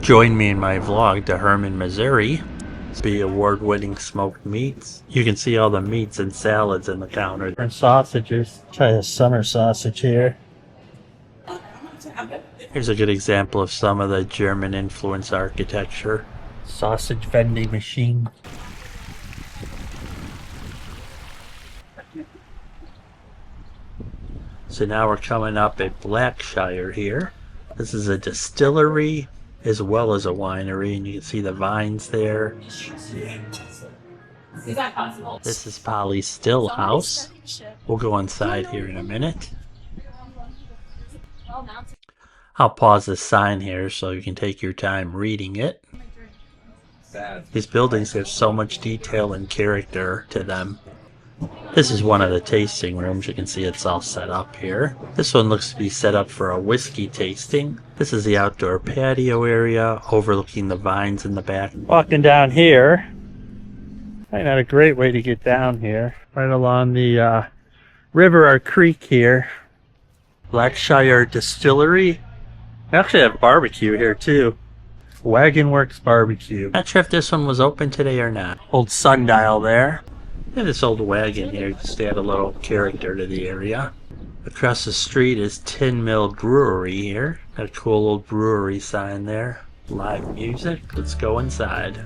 Join me in my vlog to Hermann, Missouri. Be award-winning smoked meats. You can see all the meats and salads in the counter. And sausages. Try the summer sausage here. Here's a good example of some of the German influence architecture. Sausage vending machine. So now we're coming up at Blackshire here. This is a distillery as well as a winery, and you can see the vines there. Is that possible? This is Polly's still house. We'll go inside here in a minute. I'll pause this sign here so you can take your time reading it. These buildings have so much detail and character to them. This is one of the tasting rooms. You can see it's all set up here. This one looks to be set up for a whiskey tasting. This is the outdoor patio area overlooking the vines in the back. Walking down here, probably not a great way to get down here. Right along the river or creek here. Blackshire Distillery. They actually have barbecue here too. Wagon Works Barbecue. Not sure if this one was open today or not. Old sundial there. And this old wagon here just to add a little character to the area. Across the street is Mill Brewery here. Got a cool old brewery sign there. Live music. Let's go inside.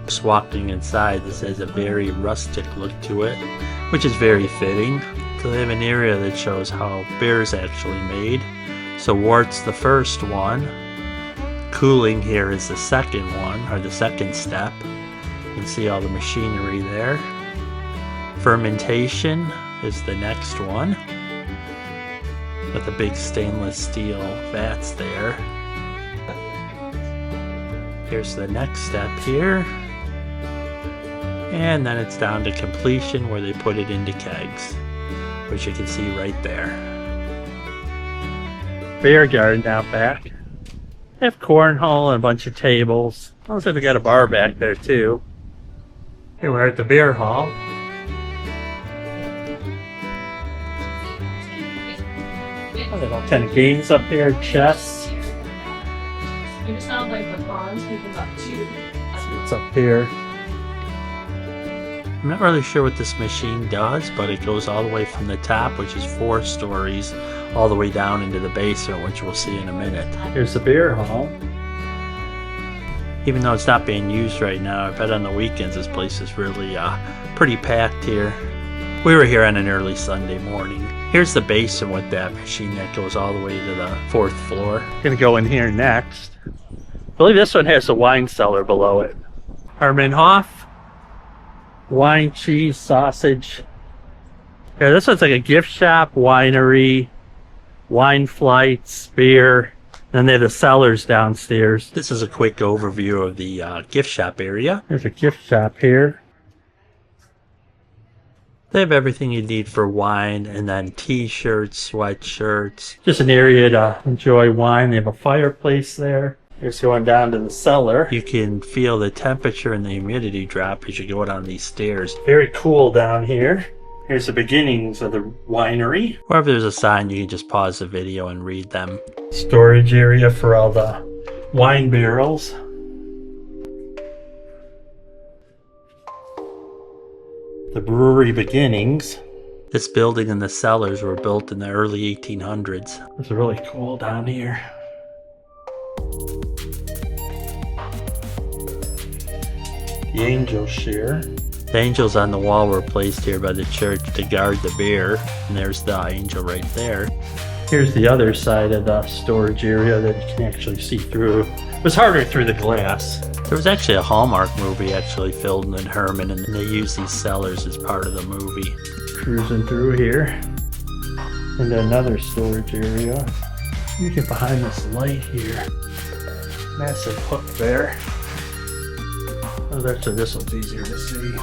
Just walking inside, this has a very rustic look to it, which is very fitting. So they have an area that shows how beer's actually made. So wort's the first one. Cooling here is the second one, or the second step. You can see all the machinery there. Fermentation is the next one, with the big stainless steel vats there. Here's the next step here. And then it's down to completion where they put it into kegs, which you can see right there. Beer garden out back. They have cornhole and a bunch of tables. Looks like they got a bar back there too. Here we're at the beer hall. Oh, they have all kind of games up here, chess. You just sound like the bronze people got two. It's up here. I'm not really sure what this machine does, but it goes all the way from the top, which is 4 stories, all the way down into the basement, which we'll see in a minute. Here's the beer hall. Even though it's not being used right now, I bet on the weekends this place is really pretty packed here. We were here on an early Sunday morning. Here's the basement with that machine that goes all the way to the 4th floor. Gonna go in here next. I believe this one has a wine cellar below it. Hermannhof. Wine, cheese, sausage. Yeah, this one's like a gift shop, winery, wine flights, beer. Then they have the cellars downstairs. This is a quick overview of the gift shop area. There's a gift shop here. They have everything you need for wine, and then t-shirts, sweatshirts. Just an area to enjoy wine. They have a fireplace there. Here's going down to the cellar. You can feel the temperature and the humidity drop as you go down these stairs. Very cool down here. Here's the beginnings of the winery. Or if there's a sign, you can just pause the video and read them. Storage area for all the wine barrels. The brewery beginnings. This building and the cellars were built in the early 1800s. It's really cool down here. The angel share. The angels on the wall were placed here by the church to guard the beer, and there's the angel right there. Here's the other side of the storage area that you can actually see through. It was harder through the glass. There was actually a Hallmark movie actually filmed in Hermann, and they used these cellars as part of the movie. Cruising through here into another storage area. You get behind this light here. Massive hook there. Oh, actually, this one's easier to see.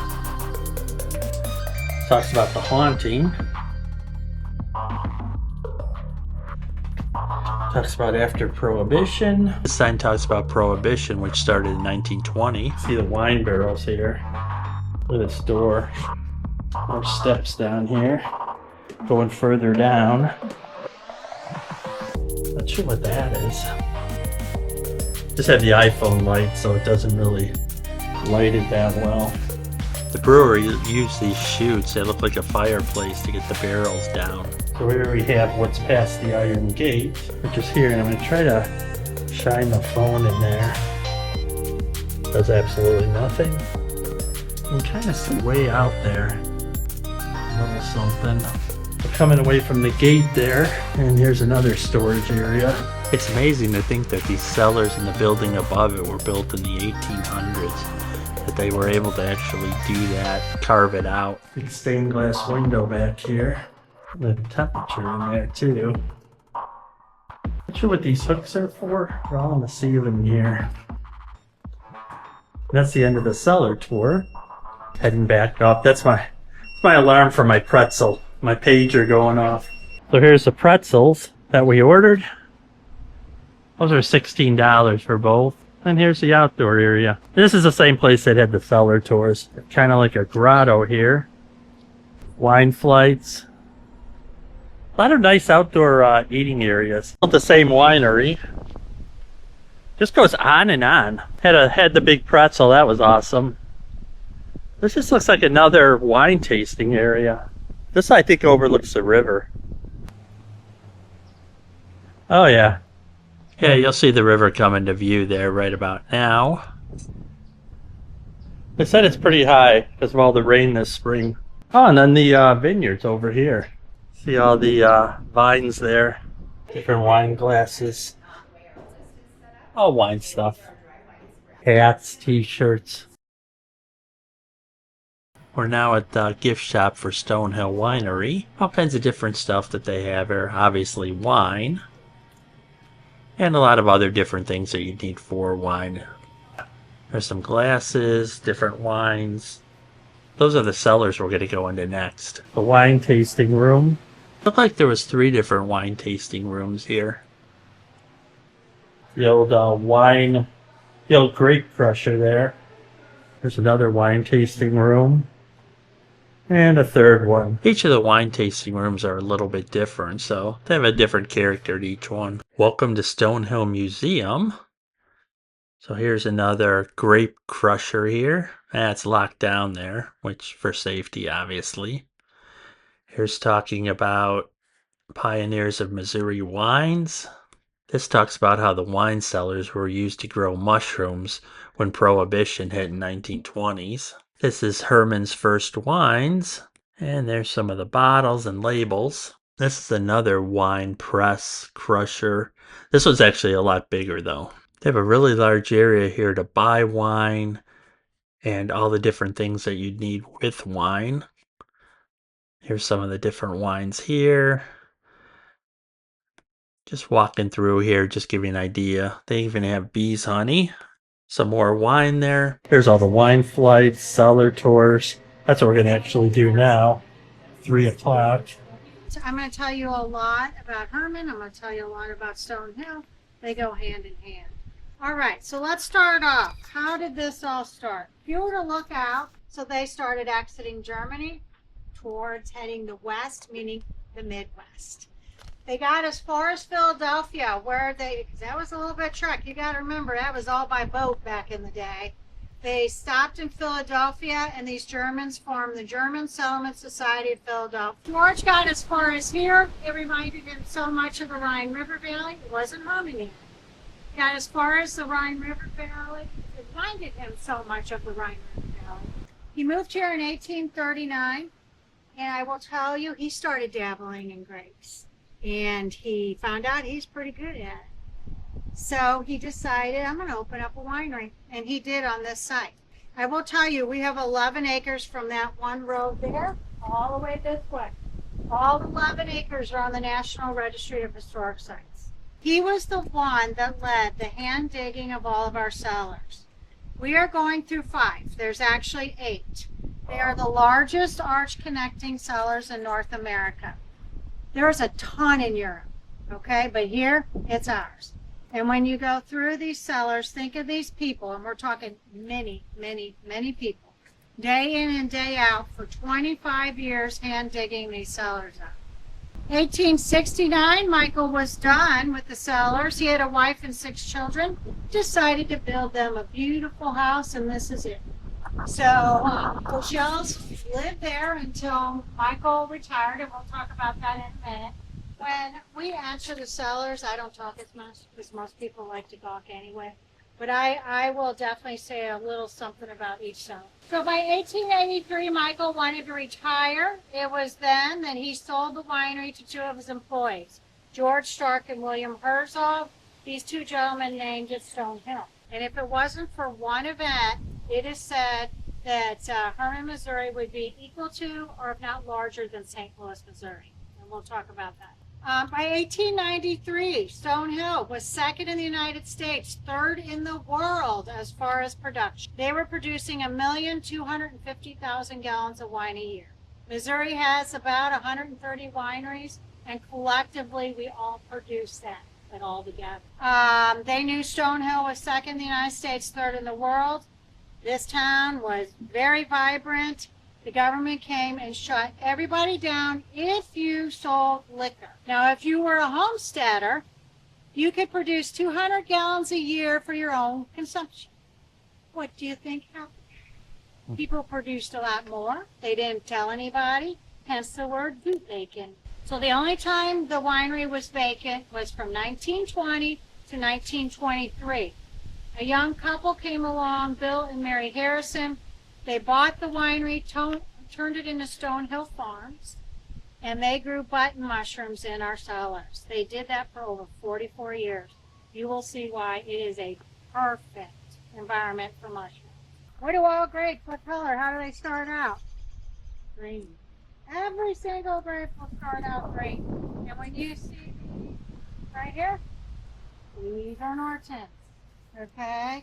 Talks about the haunting. Talks about after Prohibition. This sign talks about Prohibition, which started in 1920. See the wine barrels here. Look at this door. More steps down here. Going further down. Not sure what that is. Just have the iPhone light, so it doesn't really light it that well. The brewery used these chutes. They look like a fireplace to get the barrels down. So here we have what's past the iron gate, which is here, and I'm going to try to shine the phone in there. Does absolutely nothing. You can kind of see way out there. A little something. We're coming away from the gate there, and here's another storage area. It's amazing to think that these cellars in the building above it were built in the 1800s. That they were able to actually do that, carve it out. Big stained glass window back here. The temperature in there too. Not sure what these hooks are for. They're all on the ceiling here. That's the end of the cellar tour. Heading back up. That's my alarm for my pretzel. My pager going off. So here's the pretzels that we ordered. Those are $16 for both. And here's the outdoor area. This is the same place that had the cellar tours. Kind of like a grotto here. Wine flights. A lot of nice outdoor eating areas. The same winery. Just goes on and on. Had the big pretzel. That was awesome. This just looks like another wine tasting area. This, I think, overlooks the river. Oh, yeah. Yeah, you'll see the river come into view there right about now. They said it's pretty high because of all the rain this spring. Oh, and then the vineyards over here. See all the vines there. Different wine glasses. All wine stuff. Hats, t-shirts. We're now at the gift shop for Stonehill Winery. All kinds of different stuff that they have here. Obviously wine. And a lot of other different things that you need for wine. There's some glasses, different wines. Those are the cellars we're going to go into next. The wine tasting room. Looked like there was 3 different wine tasting rooms here. The old the old grape crusher there. There's another wine tasting room. And a third one. Each of the wine tasting rooms are a little bit different, so they have a different character to each one. Welcome to Stonehill Museum. So here's another grape crusher here. That's locked down there, which for safety, obviously. Here's talking about pioneers of Missouri wines. This talks about how the wine cellars were used to grow mushrooms when Prohibition hit in 1920s. This is Hermann's first wines, and there's some of the bottles and labels. This is another wine press crusher. This one's actually a lot bigger though. They have a really large area here to buy wine and all the different things that you'd need with wine. Here's some of the different wines here. Just walking through here, just give you an idea. They even have bees honey. Some more wine there. Here's all the wine flights, cellar tours. That's what we're going to actually do now. 3 o'clock. So I'm going to tell you a lot about Hermann. I'm going to tell you a lot about Stonehill. They go hand in hand. All right, so let's start off. How did this all start? If you were to look out, so they started exiting Germany towards heading the west, meaning the Midwest. They got as far as Philadelphia, where because that was a little bit trek. You got to remember, that was all by boat back in the day. They stopped in Philadelphia, and these Germans formed the German Settlement Society of Philadelphia. George got as far as here. It reminded him so much of the Rhine River Valley. It wasn't Hermann. Got as far as the Rhine River Valley. It reminded him so much of the Rhine River Valley. He moved here in 1839, and I will tell you, he started dabbling in grapes. And he found out he's pretty good at it. So he decided, I'm going to open up a winery. And he did on this site. I will tell you, we have 11 acres from that one road there, all the way this way. All 11 acres are on the National Registry of Historic Sites. He was the one that led the hand digging of all of our cellars. We are going through 5. There's actually 8. They are the largest arch connecting cellars in North America. There's a ton in Europe, okay? But here, it's ours. And when you go through these cellars, think of these people, and we're talking many, many, many people, day in and day out for 25 years hand digging these cellars up. 1869, Michael was done with the cellars. He had a wife and 6 children. Decided to build them a beautiful house, and this is it. So Michelle's lived there until Michael retired, and we'll talk about that in a minute. When we answer the cellars, I don't talk as much because most people like to talk anyway. But I will definitely say a little something about each cellar. So by 1883, Michael wanted to retire. It was then that he sold the winery to 2 of his employees, George Stark and William Herzog. These 2 gentlemen named it Stonehill. And if it wasn't for one event, it is said that Hermann, Missouri would be equal to, or if not larger than, St. Louis, Missouri. And we'll talk about that. By 1893, Stonehill was 2nd in the United States, 3rd in the world as far as production. They were producing 1,250,000 gallons of wine a year. Missouri has about 130 wineries, and collectively we all produce that, but all together. They knew Stonehill was 2nd in the United States, 3rd in the world. This town was very vibrant. The government came and shut everybody down if you sold liquor. Now, if you were a homesteader, you could produce 200 gallons a year for your own consumption. What do you think happened? People produced a lot more. They didn't tell anybody, hence the word bootlegging. So the only time the winery was vacant was from 1920 to 1923. A young couple came along, Bill and Mary Harrison. They bought the winery, turned it into Stonehill Farms, and they grew button mushrooms in our cellars. They did that for over 44 years. You will see why it is a perfect environment for mushrooms. What do all grapes? What color? How do they start out? Green. Every single grape will start out green. And when you see right here, these are Nortons. Okay?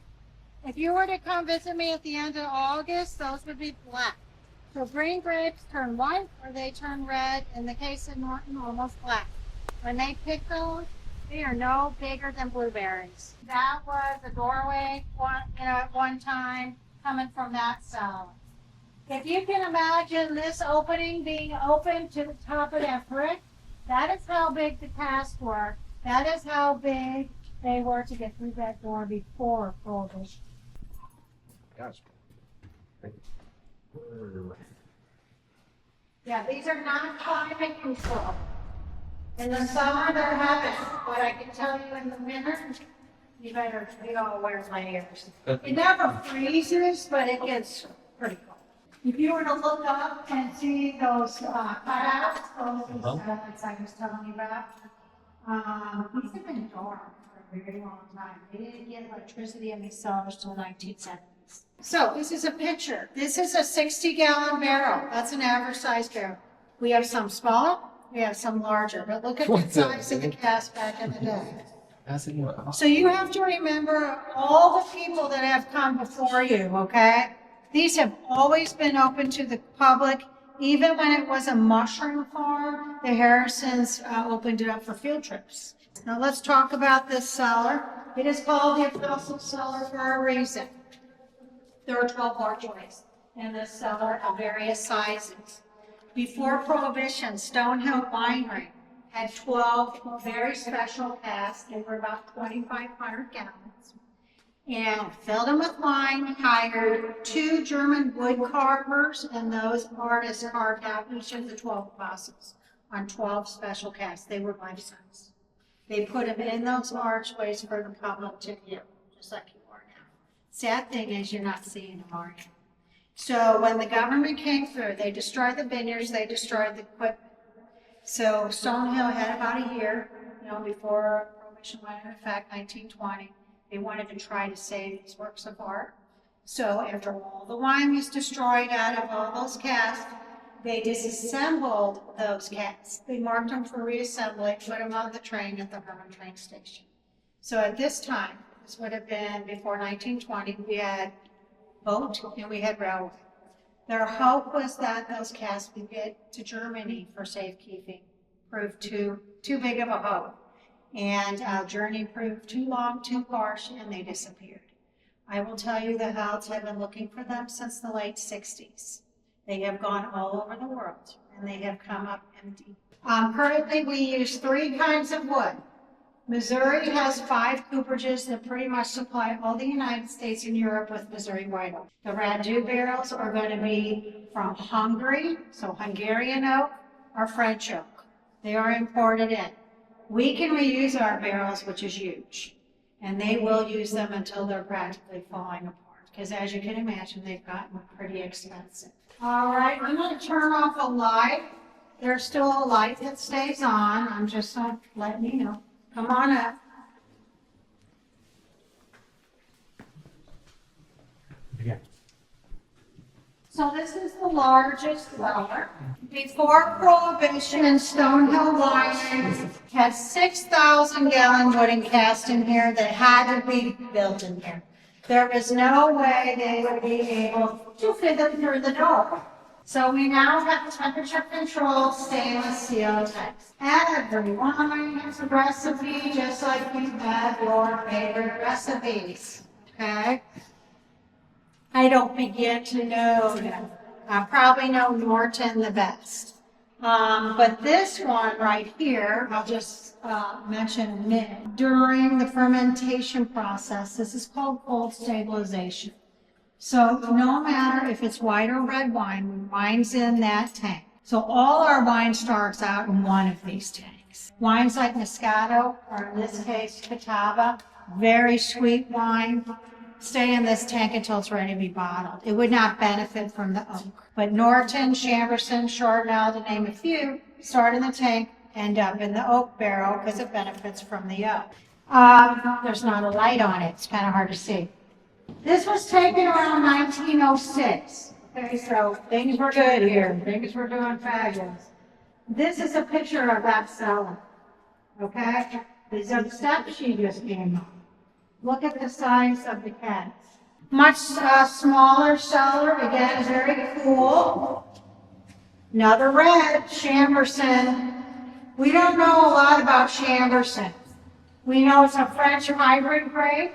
If you were to come visit me at the end of August, those would be black. So green grapes turn white or they turn red. In the case of Norton, almost black. When they pick those, they are no bigger than blueberries. That was a doorway at one time coming from that cellar. If you can imagine this opening being open to the top of that brick, that is how big the casks were. That is how big they were to get through that door before Prohibition. Gosh. Yeah, these are not climate control. In the summer, they're having, but I can tell you in the winter, you all wear layers. It never freezes, but it gets pretty cold. If you were to look up and see those cutouts, those pellets I was telling you about, these have been dark for a very long time. They didn't get electricity in these cellars till the 1970s. So this is a picture. This is a 60-gallon barrel. That's an average size barrel. We have some smaller, we have some larger, but look at the size of the cask back in the day. So you have to remember all the people that have come before you, okay? These have always been open to the public. Even when it was a mushroom farm, the Harrisons opened it up for field trips. Now let's talk about this cellar. It is called the Apostle Cellar for a reason. There are 12 archways in this cellar of various sizes. Before Prohibition, Stonehill Winery had 12 very special casks. They were about 2,500 gallons. And filled them with wine, hired 2 German wood carvers, and those artists carved out each of the 12 apostles on 12 special casks. They were life size. They put them in those archways for the public to view, just like you are now. Sad thing is you're not seeing them, are you? So when the government came through, they destroyed the vineyards, they destroyed the equipment. So Stonehill had about a year, before Prohibition went into effect, 1920. They wanted to try to save these works of art. So after all the wine was destroyed out of all those casks, they disassembled those casks. They marked them for reassembly, put them on the train at the Hermann train station. So at this time, this would have been before 1920, we had boat and we had railway. Their hope was that those casks would get to Germany for safekeeping. Proved too big of a hope. And our journey proved too long, too harsh, and they disappeared. I will tell you the Houds have been looking for them since the late 60s. They have gone all over the world, and they have come up empty. Currently, we use 3 kinds of wood. Missouri has 5 cooperages that pretty much supply all the United States and Europe with Missouri white oak. The Radeau barrels are going to be from Hungary, so Hungarian oak or French oak. They are imported in. We can reuse our barrels, which is huge, and they will use them until they're practically falling apart, because as you can imagine, they've gotten pretty expensive. All right, I'm going to turn off a light. There's still a light that stays on. I'm just letting you know. Come on up. Yeah. So this is the largest cellar. Before Prohibition, Stonehill Winery had 6,000 gallon wooden cask in here that had to be built in here. There was no way they would be able to fit them through the door. So we now have temperature controlled stainless steel tanks. Every wine has a recipe, just like you have your favorite recipes. Okay? I don't begin to know them. I probably know Norton the best. But this one right here, I'll just mention a minute. During the fermentation process, this is called cold stabilization. So no matter if it's white or red wine, when wine's in that tank. So all our wine starts out in one of these tanks. Wines like Moscato, or in this case, Catawba, very sweet wine, stay in this tank until it's ready to be bottled. It would not benefit from the oak. But Norton, Chamberson, Chardonnay, to name a few, start in the tank, end up in the oak barrel because it benefits from the oak. There's not a light on it. It's kind of hard to see. This was taken around 1906. Okay, so things were good here. Things were doing fabulous. This is a picture of that cellar. Okay? These are the steps she just came on. Look at the size of the cans. Much smaller cellar, again, very cool. Another red, Chamberson. We don't know a lot about Chamberson. We know it's a French hybrid grape.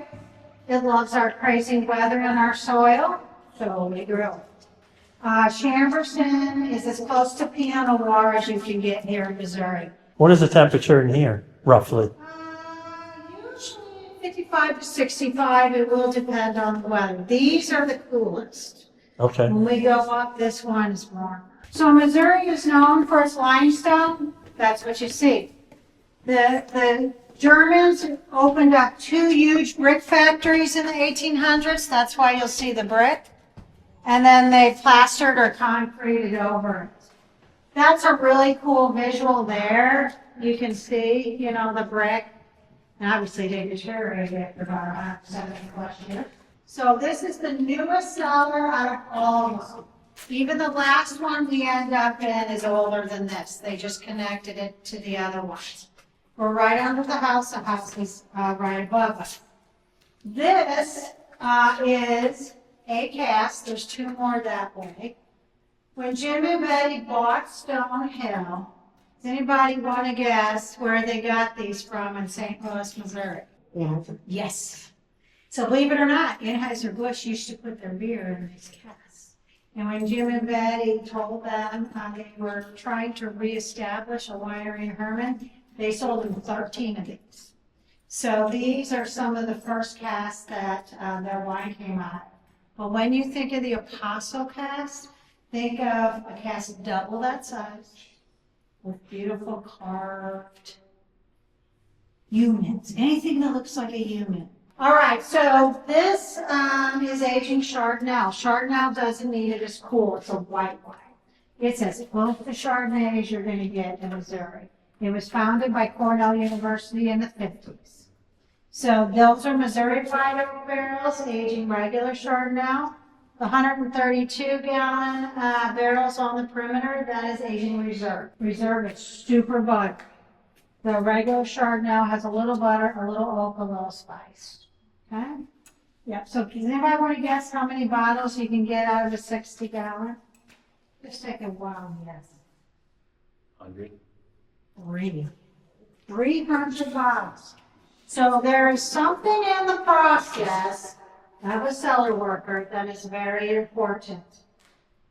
It loves our crazy weather and our soil, so we grow it. Chamberson is as close to Pinot Noir as you can get here in Missouri. What is the temperature in here, roughly? Usually 55 to 65, it will depend on the weather. These are the coolest. Okay. When we go up, this one is warmer. So Missouri is known for its limestone. That's what you see. The Germans opened up 2 huge brick factories in the 1800s. That's why you'll see the brick. And then they plastered or concreted over it. That's a really cool visual there. You can see, the brick. And obviously they deteriorated after about 170 plus years. So this is the newest cellar out of all of them. Even the last one we end up in is older than this. They just connected it to the other ones. We're right under the house is right above us. This is a cask. There's 2 more that way. When Jim and Betty bought Stone Hill, does anybody want to guess where they got these from in St. Louis, Missouri? Yeah. Yes. So believe it or not, Anheuser-Busch used to put their beer in these casks. And when Jim and Betty told them they were trying to reestablish a winery in Hermann, they sold them 13 of these. So these are some of the first casks that their wine came out of. But when you think of the Apostle cask, think of a cask double that size with beautiful carved humans. Anything that looks like a human. All right, so this is aging Chardonnay. Chardonnay doesn't need it as cool. It's a white wine. It's as close to Chardonnay as you're going to get in Missouri. It was founded by Cornell University in the 50s. So those are Missouri white oak barrels aging regular Chardonnay. The 132-gallon barrels on the perimeter, that is aging Reserve. Reserve is super butter. The regular Chardonnay has a little butter, a little oak, a little spice. Okay? Yep. So does anybody want to guess how many bottles you can get out of a 60-gallon? Just take a wild guess. 100. 300 bottles. So there is something in the process of a cellar worker that is very important.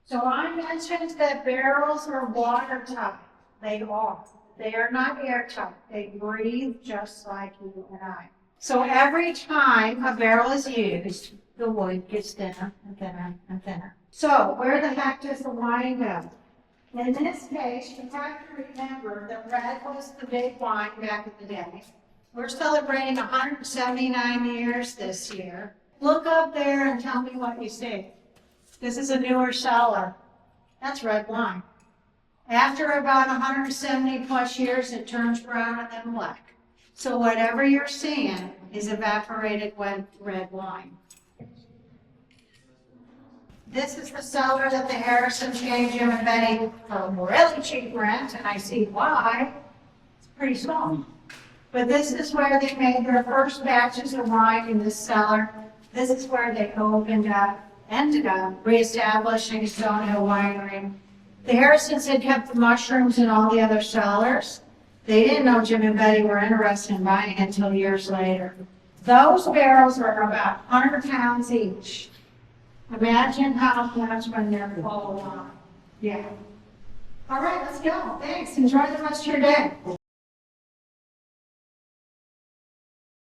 So I mentioned that barrels are watertight. They are. They are not airtight. They breathe just like you and I. So every time a barrel is used, the wood gets thinner and thinner and thinner. So where the heck does the wine go? In this case, you have to remember that red was the big wine back in the day. We're celebrating 179 years this year. Look up there and tell me what you see. This is a newer cellar. That's red wine. After about 170 plus years, it turns brown and then black. So whatever you're seeing is evaporated red wine. This is the cellar that the Harrisons gave Jim and Betty for really cheap rent, and I see why. It's pretty small. But this is where they made their first batches of wine in this cellar. This is where they ended up reestablishing Stonehill Winery. The Harrisons had kept the mushrooms in all the other cellars. They didn't know Jim and Betty were interested in buying it until years later. Those barrels are about 100 pounds each. Imagine how much when they're full on. Yeah. All right, let's go. Thanks. Enjoy the rest of your day.